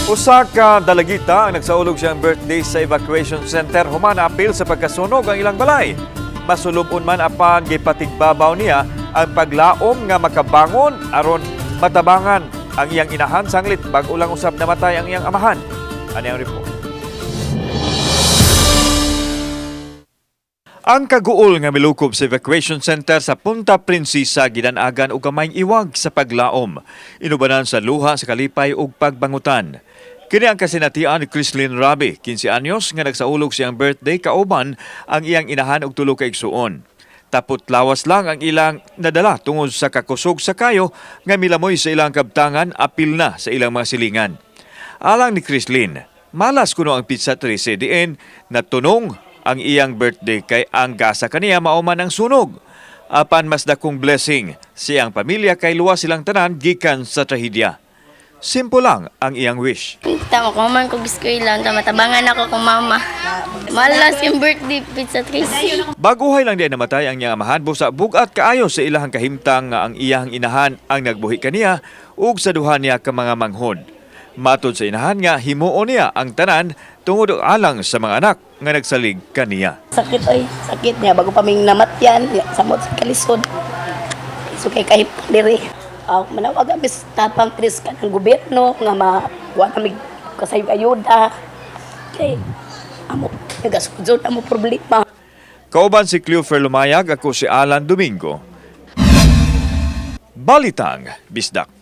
Usa ka dalagita ang nagsaulog siyang birthday sa evacuation center human apil sa pagkasunog ang ilang balay. Masulubon man apan gipatigbabaw niya ang paglaom nga makabangon aron matabangan ang iyang inahan sanglit bag ulang usab namatay ang iyang amahan. Ani ang report. Ang kaguol nga milukob sa evacuation center sa Punta Princesa gidanagan og gamayng iwag sa paglaom. Inubanan sa luha sa kalipay ug pagbangutan. Kini ang kasinatian ni Crislin Rabi, 15 anyos nga nagsaulog siyang birthday kauban ang iyang inahan og tulo ka igsuon. Tapot lawas lang ang ilang nadala tungod sa kakusog sa kayo nga milamoy sa ilang kabtangan apil na sa ilang mga silingan. Alang ni Crislin, malas kuno ang pizza 13 diin na tunong ang iyang birthday kay ang gasa kaniya mauman ang sunog. Apan mas dakong blessing siyang pamilya kay luwas silang tanan gikan sa trahedya. Simple lang ang iyang wish. Tama ko man kog eskwela, matabangan ako kong mama. Malas yung birthday pizza Tracy. Baguhay lang diay namatay ang iyang amahan busa bugat kaayo sa ilahang kahimtang nga ang iyang inahan ang nagbuhi kaniya ug sa duha niya ka mga manghod. Matod sa inahan nga himuon niya ang tanan tungod alang sa mga anak nga nagsalig kaniya. Sakit ay, sakit niya bago pa ming namatyan, samot sa kalisod. So kay kahit diri. Manawag kami sa tapang tris ka ng gobyerno nga makuha kami kasayong ayuda. Kay amo nagasudod amo problema. Kauban si Cleofer Lumayag, ako si Alan Domingo. Balitang Bisdak.